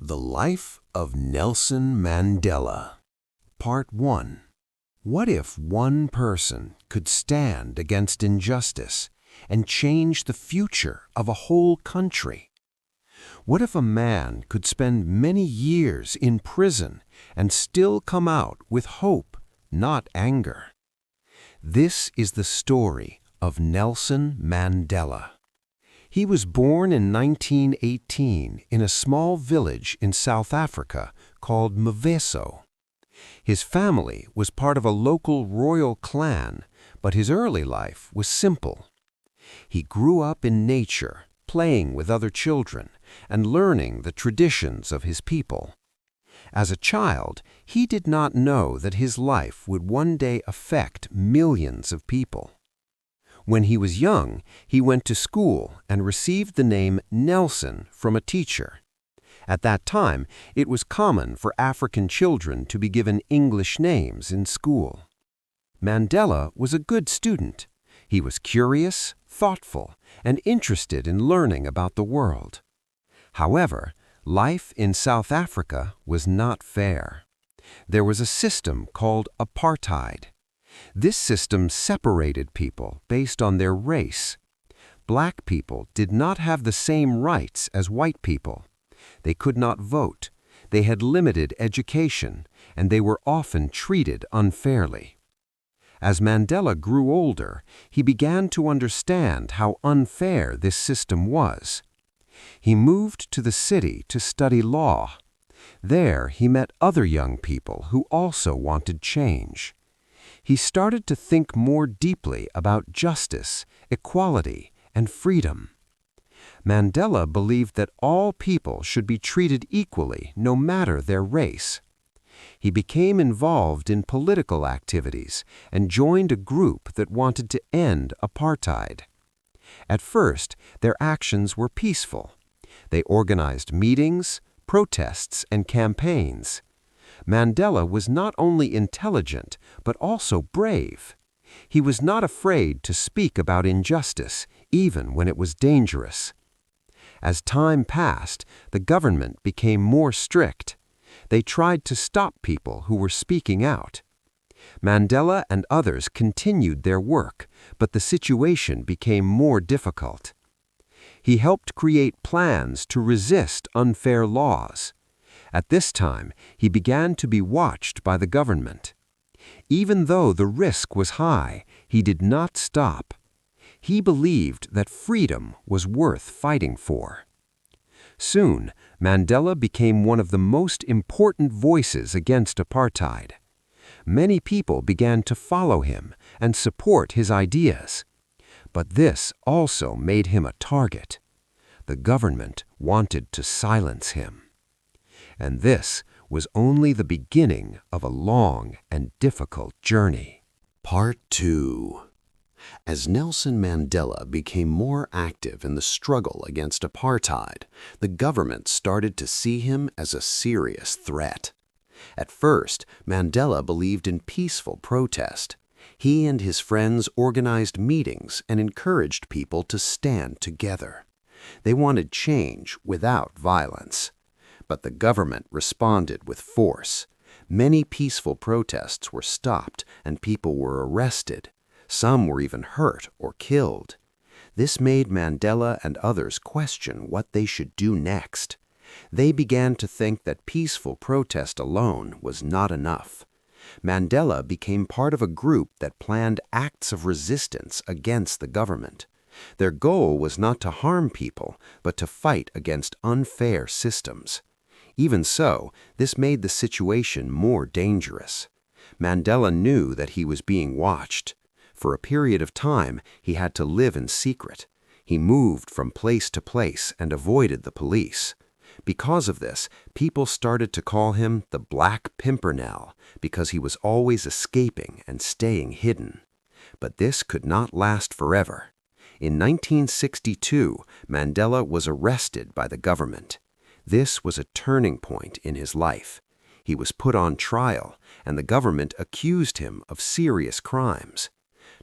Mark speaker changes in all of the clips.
Speaker 1: The Life of Nelson Mandela. Part 1. What if one person could stand against injustice and change the future of a whole country? What if a man could spend many years in prison and still come out with hope, not anger? This is the story of Nelson Mandela. He was born in 1918 in a small village in South Africa called Mveso. His family was part of a local royal clan, but his early life was simple. He grew up in nature, playing with other children and learning the traditions of his people. As a child, he did not know that his life would one day affect millions of people. When he was young, he went to school and received the name Nelson from a teacher. At that time, it was common for African children to be given English names in school. Mandela was a good student. He was curious, thoughtful, and interested in learning about the world. However, life in South Africa was not fair. There was a system called apartheid. This system separated people based on their race. Black people did not have the same rights as white people. They could not vote, they had limited education, and they were often treated unfairly. As Mandela grew older, he began to understand how unfair this system was. He moved to the city to study law. There he met other young people who also wanted change. He started to think more deeply about justice, equality, and freedom. Mandela believed that all people should be treated equally, no matter their race. He became involved in political activities and joined a group that wanted to end apartheid. At first, their actions were peaceful. They organized meetings, protests, and campaigns. Mandela was not only intelligent, but also brave. He was not afraid to speak about injustice, even when it was dangerous. As time passed, the government became more strict. They tried to stop people who were speaking out. Mandela and others continued their work, but the situation became more difficult. He helped create plans to resist unfair laws. At this time, he began to be watched by the government. Even though the risk was high, he did not stop. He believed that freedom was worth fighting for. Soon, Mandela became one of the most important voices against apartheid. Many people began to follow him and support his ideas. But this also made him a target. The government wanted to silence him. And this was only the beginning of a long and difficult journey.
Speaker 2: Part 2. As Nelson Mandela became more active in the struggle against apartheid, the government started to see him as a serious threat. At first, Mandela believed in peaceful protest. He and his friends organized meetings and encouraged people to stand together. They wanted change without violence. But the government responded with force. Many peaceful protests were stopped and people were arrested. Some were even hurt or killed. This made Mandela and others question what they should do next. They began to think that peaceful protest alone was not enough. Mandela became part of a group that planned acts of resistance against the government. Their goal was not to harm people, but to fight against unfair systems. Even so, this made the situation more dangerous. Mandela knew that he was being watched. For a period of time, he had to live in secret. He moved from place to place and avoided the police. Because of this, people started to call him the Black Pimpernel because he was always escaping and staying hidden. But this could not last forever. In 1962, Mandela was arrested by the government. This was a turning point in his life. He was put on trial, and the government accused him of serious crimes.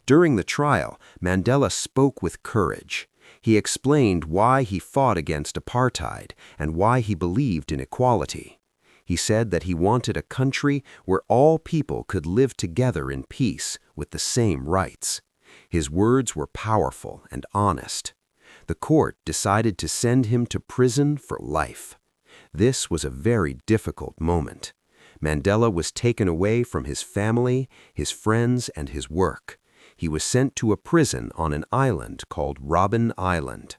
Speaker 2: During the trial, Mandela spoke with courage. He explained why he fought against apartheid and why he believed in equality. He said that he wanted a country where all people could live together in peace with the same rights. His words were powerful and honest. The court decided to send him to prison for life. This was a very difficult moment. Mandela was taken away from his family, his friends, and his work. He was sent to a prison on an island called Robben Island.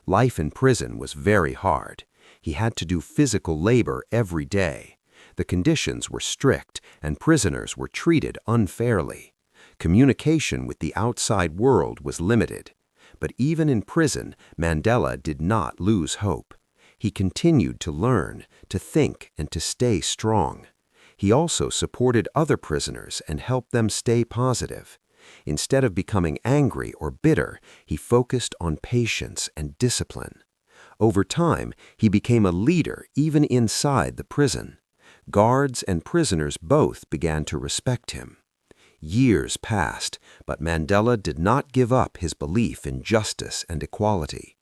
Speaker 2: Life in prison was very hard. He had to do physical labor every day. The conditions were strict, and prisoners were treated unfairly. Communication with the outside world was limited. But even in prison, Mandela did not lose hope. He continued to learn, to think, and to stay strong. He also supported other prisoners and helped them stay positive. Instead of becoming angry or bitter, he focused on patience and discipline. Over time, he became a leader even inside the prison. Guards and prisoners both began to respect him. Years passed, but Mandela did not give up his belief in justice and equality.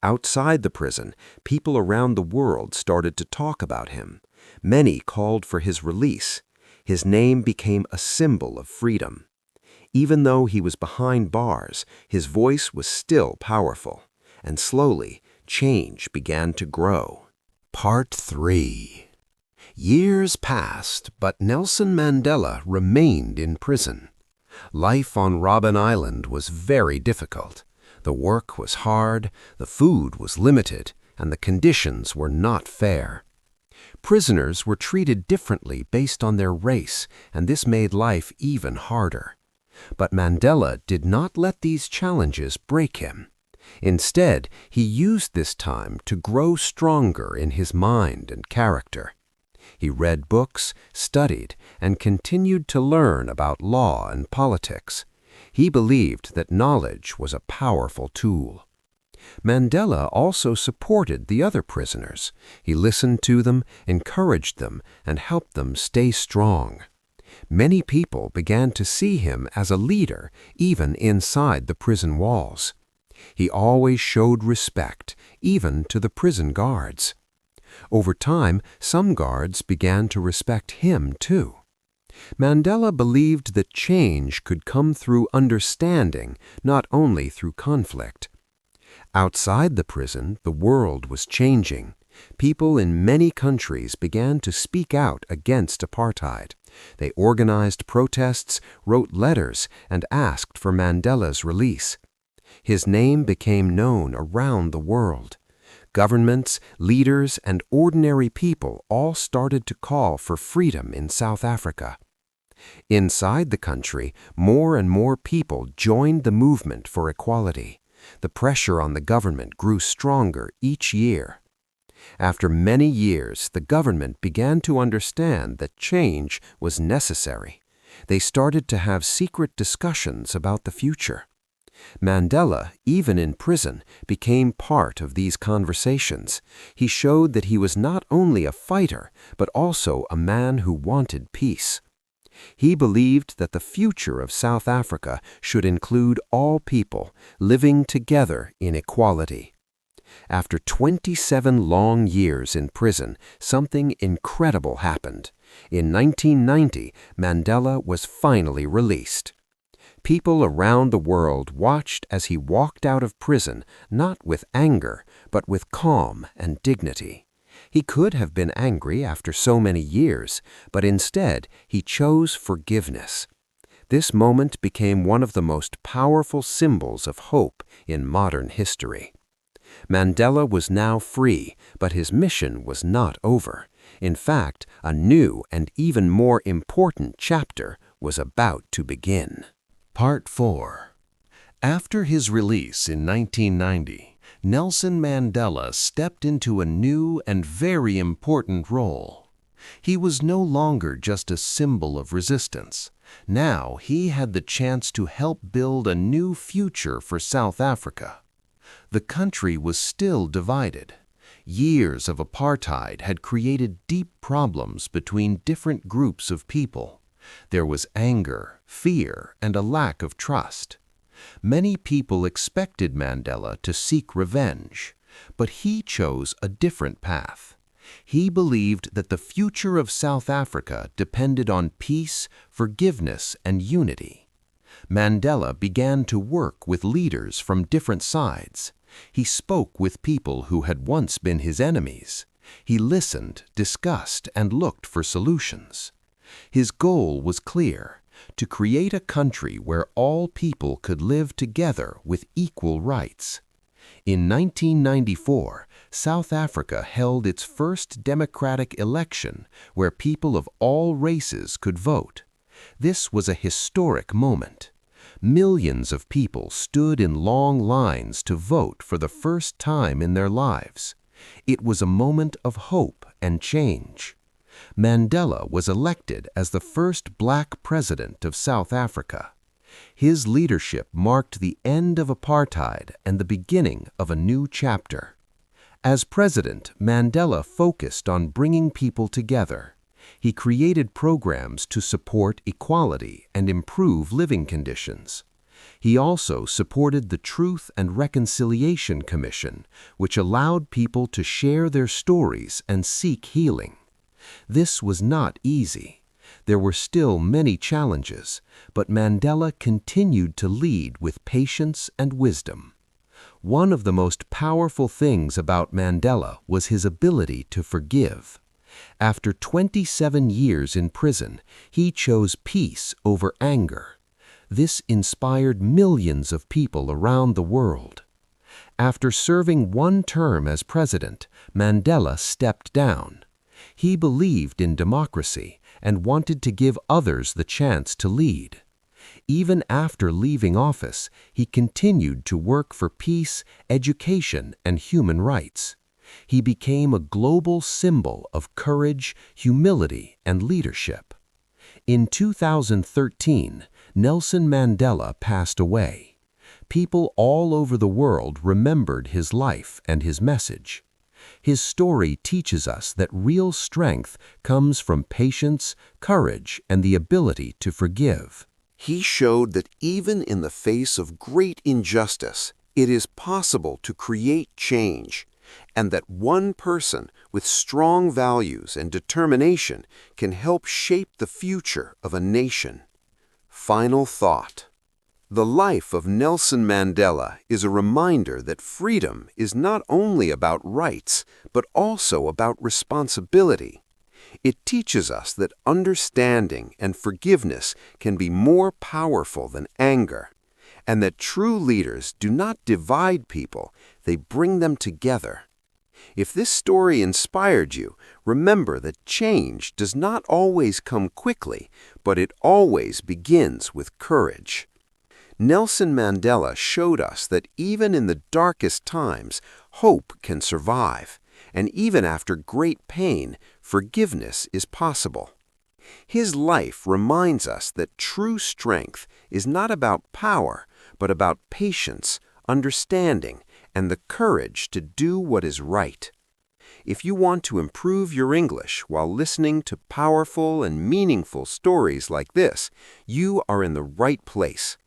Speaker 2: Outside the prison, people around the world started to talk about him. Many called for his release. His name became a symbol of freedom. Even though he was behind bars, his voice was still powerful. And slowly, change began to grow.
Speaker 1: Part 3. Years passed, but Nelson Mandela remained in prison. Life on Robben Island was very difficult. The work was hard, the food was limited, and the conditions were not fair. Prisoners were treated differently based on their race, and this made life even harder. But Mandela did not let these challenges break him. Instead, he used this time to grow stronger in his mind and character. He read books, studied, and continued to learn about law and politics. He believed that knowledge was a powerful tool. Mandela also supported the other prisoners. He listened to them, encouraged them, and helped them stay strong. Many people began to see him as a leader, even inside the prison walls. He always showed respect, even to the prison guards. Over time, some guards began to respect him too. Mandela believed that change could come through understanding, not only through conflict. Outside the prison, the world was changing. People in many countries began to speak out against apartheid. They organized protests, wrote letters, and asked for Mandela's release. His name became known around the world. Governments, leaders, and ordinary people all started to call for freedom in South Africa. Inside the country, more and more people joined the movement for equality. The pressure on the government grew stronger each year. After many years, the government began to understand that change was necessary. They started to have secret discussions about the future. Mandela, even in prison, became part of these conversations. He showed that he was not only a fighter, but also a man who wanted peace. He believed that the future of South Africa should include all people living together in equality. After 27 long years in prison, something incredible happened. In 1990, Mandela was finally released. People around the world watched as he walked out of prison, not with anger, but with calm and dignity. He could have been angry after so many years, but instead he chose forgiveness. This moment became one of the most powerful symbols of hope in modern history. Mandela was now free, but his mission was not over. In fact, a new and even more important chapter was about to begin. Part 4. After his release in 1990, Nelson Mandela stepped into a new and very important role. He was no longer just a symbol of resistance. Now he had the chance to help build a new future for South Africa. The country was still divided. Years of apartheid had created deep problems between different groups of people. There was anger, fear, and a lack of trust. Many people expected Mandela to seek revenge, but he chose a different path. He believed that the future of South Africa depended on peace, forgiveness, and unity. Mandela began to work with leaders from different sides. He spoke with people who had once been his enemies. He listened, discussed, and looked for solutions. His goal was clear: to create a country where all people could live together with equal rights. In 1994, South Africa held its first democratic election where people of all races could vote. This was a historic moment. Millions of people stood in long lines to vote for the first time in their lives. It was a moment of hope and change. Mandela was elected as the first black president of South Africa. His leadership marked the end of apartheid and the beginning of a new chapter. As president, Mandela focused on bringing people together. He created programs to support equality and improve living conditions. He also supported the Truth and Reconciliation Commission, which allowed people to share their stories and seek healing. This was not easy. There were still many challenges, but Mandela continued to lead with patience and wisdom. One of the most powerful things about Mandela was his ability to forgive. After 27 years in prison, he chose peace over anger. This inspired millions of people around the world. After serving one term as president, Mandela stepped down. He believed in democracy and wanted to give others the chance to lead. Even after leaving office, he continued to work for peace, education, and human rights. He became a global symbol of courage, humility, and leadership. In 2013, Nelson Mandela passed away. People all over the world remembered his life and his message. His story teaches us that real strength comes from patience, courage, and the ability to forgive.
Speaker 2: He showed that even in the face of great injustice, it is possible to create change, and that one person with strong values and determination can help shape the future of a nation. Final thought. The life of Nelson Mandela is a reminder that freedom is not only about rights, but also about responsibility. It teaches us that understanding and forgiveness can be more powerful than anger, and that true leaders do not divide people, they bring them together. If this story inspired you, remember that change does not always come quickly, but it always begins with courage. Nelson Mandela showed us that even in the darkest times, hope can survive, and even after great pain, forgiveness is possible. His life reminds us that true strength is not about power, but about patience, understanding, and the courage to do what is right. If you want to improve your English while listening to powerful and meaningful stories like this, you are in the right place.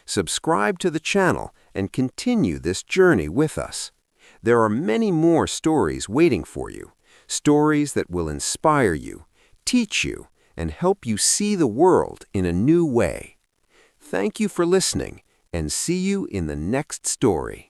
Speaker 2: Subscribe to the channel and continue this journey with us. There are many more stories waiting for you, stories that will inspire you, teach you, and help you see the world in a new way. Thank you for listening, and see you in the next story.